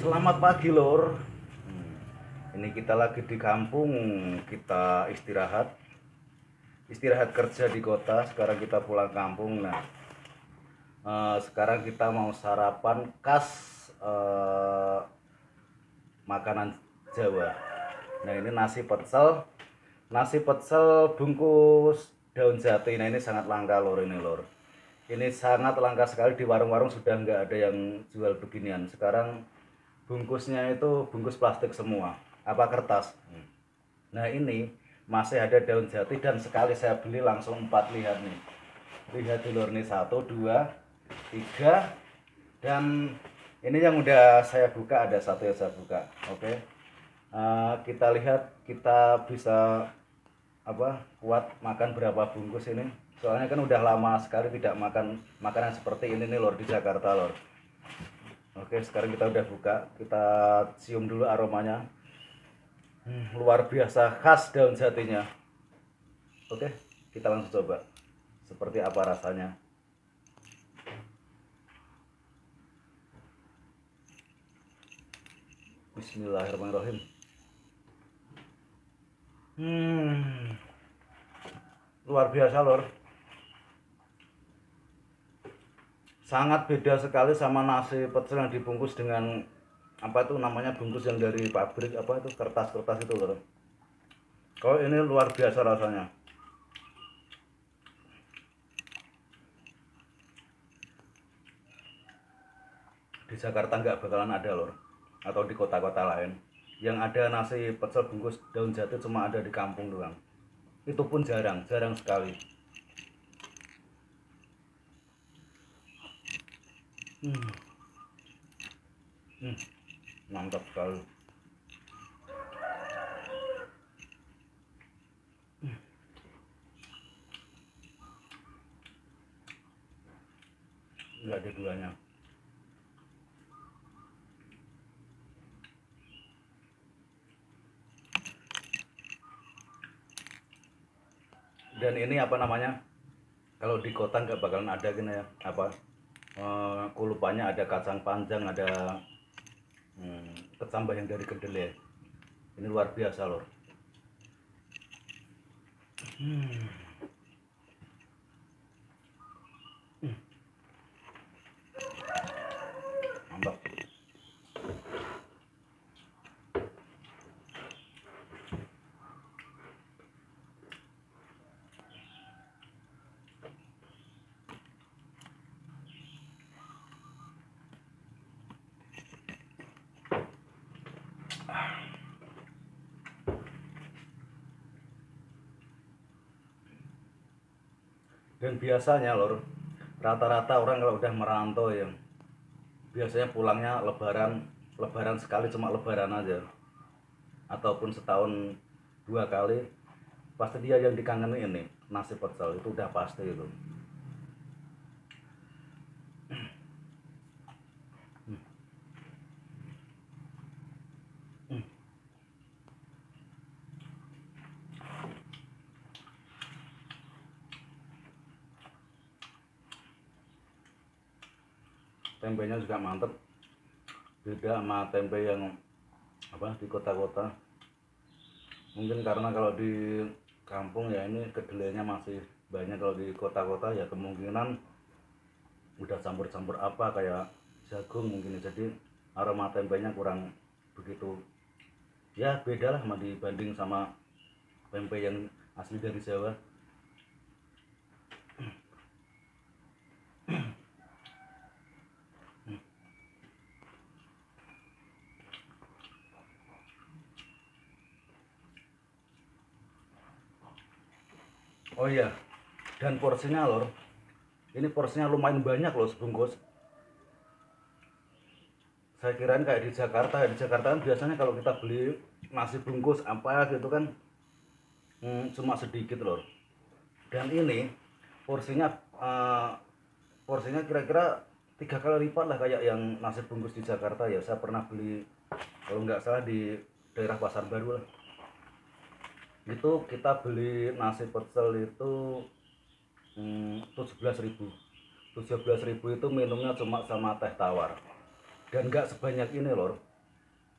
Selamat pagi lor. Ini kita lagi di kampung, kita istirahat kerja di kota. Sekarang kita pulang kampung. Nah, sekarang kita mau sarapan khas makanan Jawa. Nah, ini nasi pecel bungkus daun jati. Nah, ini sangat langka lor, ini lor. Ini sangat langka sekali, di warung-warung sudah nggak ada yang jual beginian. Sekarang bungkusnya itu bungkus plastik semua, apa kertas. Nah, ini masih ada daun jati dan sekali saya beli langsung 4. Lihat nih, lihat dulu nih, 1 2 3, dan ini yang udah saya buka, ada 1 yang saya buka. Oke. Kita lihat kita bisa kuat makan berapa bungkus ini, soalnya kan udah lama sekali tidak makan makanan seperti ini nih lor, di Jakarta lor. Oke, sekarang kita udah buka, kita cium dulu aromanya. Luar biasa, khas daun jatinya. Oke, kita langsung coba seperti apa rasanya. Bismillahirrahmanirrahim. Luar biasa lor, sangat beda sekali sama nasi pecel yang dibungkus dengan apa itu namanya, bungkus yang dari pabrik, apa itu, kertas-kertas itu lor. Kalau ini luar biasa rasanya. Di Jakarta nggak bakalan ada lor, atau di kota-kota lain. Yang ada nasi pecel bungkus daun jati cuma ada di kampung doang. Itu pun jarang sekali. Mantap sekali. Nggak ada duanya. Dan ini apa namanya, kalau di kota nggak bakalan ada gini ya, kulupannya ada kacang panjang, ada kecambah yang dari kedelai. Ini luar biasa lor. Mantap. Dan biasanya lor, rata-rata orang kalau udah merantau ya, biasanya pulangnya lebaran sekali, cuma lebaran aja, ataupun setahun 2 kali. Pasti dia yang dikangenin ini nasi pecel, itu udah pasti itu. Tempenya juga mantep, beda sama tempe yang di kota-kota. Mungkin karena kalau di kampung ya ini kedelainya masih banyak, kalau di kota-kota ya kemungkinan udah campur-campur apa kayak jagung mungkin, jadi aroma tempenya kurang begitu, ya beda lah sama dibanding sama tempe yang asli dari Jawa. Oh iya, dan porsinya lor, ini porsinya lumayan banyak loh sebungkus. Saya kirain kayak di Jakarta kan biasanya kalau kita beli nasi bungkus apa gitu kan, cuma sedikit loh. Dan ini porsinya porsinya kira-kira 3 kali lipat lah kayak yang nasi bungkus di Jakarta ya. Saya pernah beli, kalau nggak salah di daerah Pasar Baru lah. Itu kita beli nasi pecel itu 17.000. 17.000 itu minumnya cuma sama teh tawar. Dan nggak sebanyak ini lor.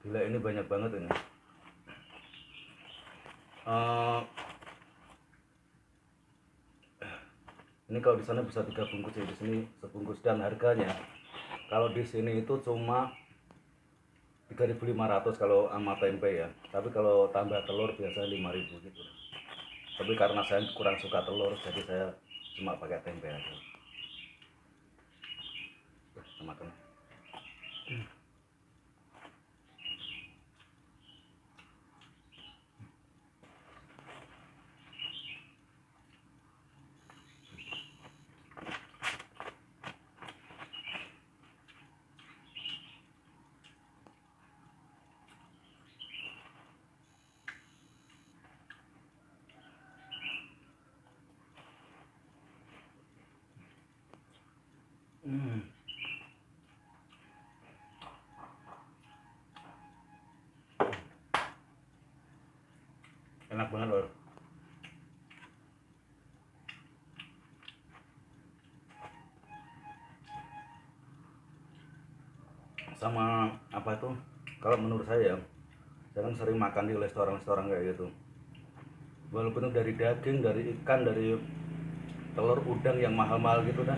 Gila, ini banyak banget ini. Eh, ini kalau di sana bisa 3 bungkus ya, di sini sebungkus, dan harganya kalau di sini itu cuma 3.500 kalau sama tempe ya. Tapi kalau tambah telur biasanya 5.000 gitu. Tapi karena saya kurang suka telur, jadi saya cuma pakai tempe aja. Makan. Enak banget loh. Sama apa itu, kalau menurut saya kan sering makan di restoran-restoran kayak gitu, walaupun itu dari daging, dari ikan, dari telur, udang yang mahal-mahal gitu kan,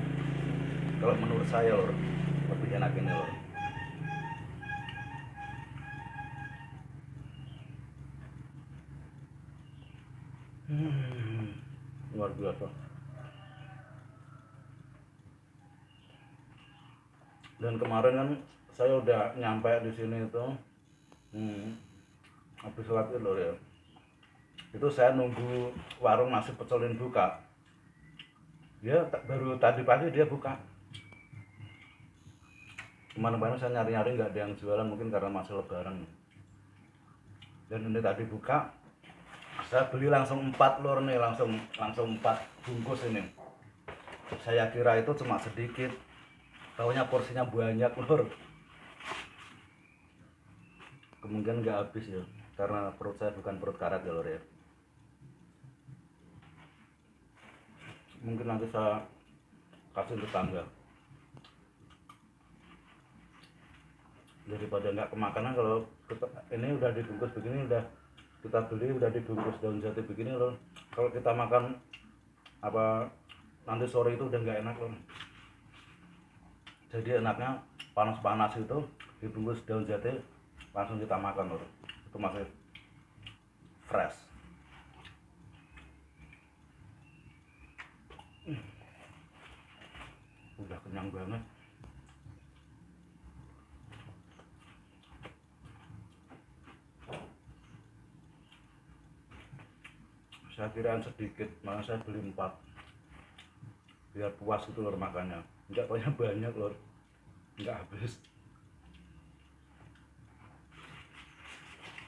kalau menurut saya lor, lebih enak ini lor. Luar biasa. Dan kemarin kan saya udah nyampe di sini itu, habis sholat itu ya, itu saya nunggu warung nasi pecelin buka. Dia baru tadi pagi dia buka. Kemana-mana saya nyari-nyari nggak ada yang jualan, mungkin karena masih lebaran. Dan ini tadi buka, saya beli langsung 4 lor nih, langsung 4 bungkus ini. Saya kira itu cuma sedikit, taunya porsinya banyak lor. Kemungkinan nggak habis ya, karena perut saya bukan perut karat ya lor ya. Mungkin nanti saya kasih tetangga, daripada nggak kemakanan. Kalau ini udah dibungkus begini, udah kita beli udah dibungkus daun jati begini loh, kalau kita makan apa nanti sore itu udah nggak enak loh. Jadi enaknya panas-panas itu dibungkus daun jati langsung kita makan loh, itu masih fresh. Udah kenyang banget. Saya kirain sedikit, malah saya beli 4 biar puas itu lor makannya. Enggak, taunya banyak lor, enggak habis.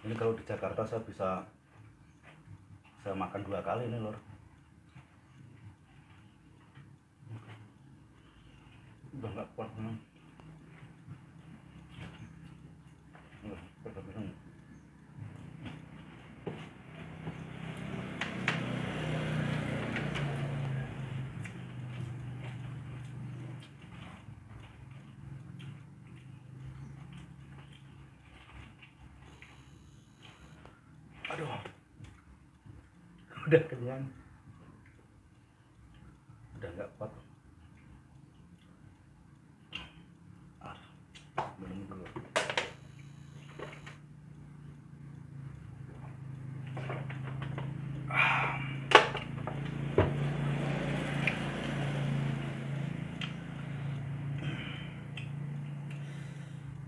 Ini kalau di Jakarta saya makan 2 kali ini lor. Udah nggak kuat nih. Aduh, udah kenyang, udah nggak kuat. Minum dulu.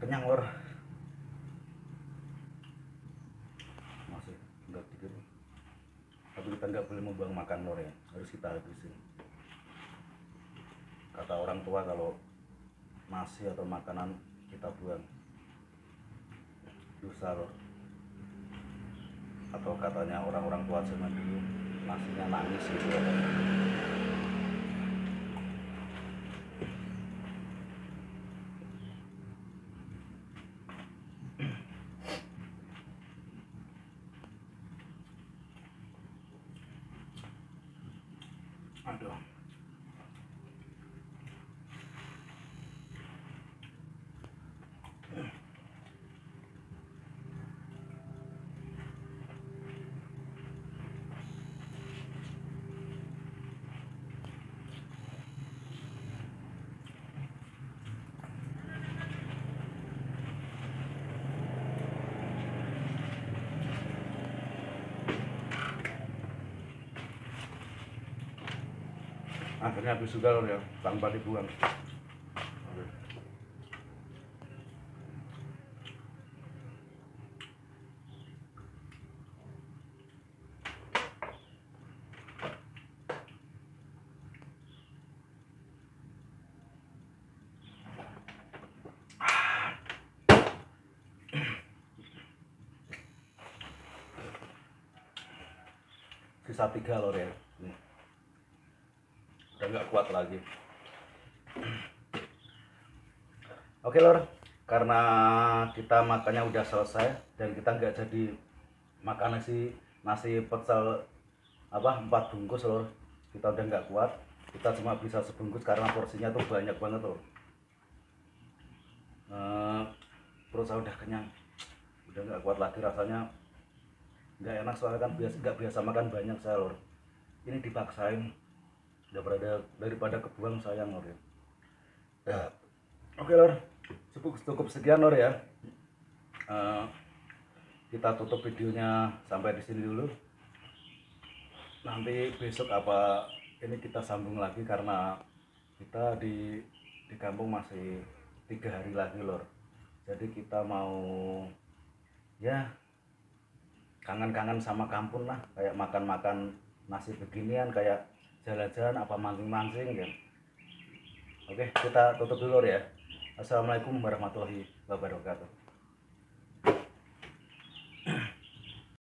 Kenyang lor, masih enggak dikit, tapi kita nggak boleh membuang makan lor ya, harus kita habisin. Kata orang tua kalau nasi atau makanan kita buang dosa lor, atau katanya orang-orang tua zaman dulu nasinya nangis gitu ya. Aduh, Akhirnya habis juga lor ya, tanpa dibuang. Sisa 3 lor ya. Nih. Udah nggak kuat lagi. Oke lor, karena kita makannya udah selesai dan kita nggak jadi makan nasi pecel 4 bungkus lor. Kita udah nggak kuat, kita cuma bisa sebungkus karena porsinya tuh banyak banget lor. Perut saya udah kenyang, udah nggak kuat lagi rasanya. Nggak enak soalnya kan nggak biasa makan banyak saya lor. Ini dipaksain, daripada kebuang sayang lor ya. Oke lor, cukup sekian lor ya. Kita tutup videonya sampai di sini dulu. Nanti besok ini kita sambung lagi karena kita di kampung masih 3 hari lagi lor. Jadi kita mau ya kangen-kangen sama kampung lah, kayak makan-makan nasi beginian, kayak jalan-jalan mancing-mancing kan. Oke, kita tutup dulu ya. Assalamualaikum warahmatullahi wabarakatuh.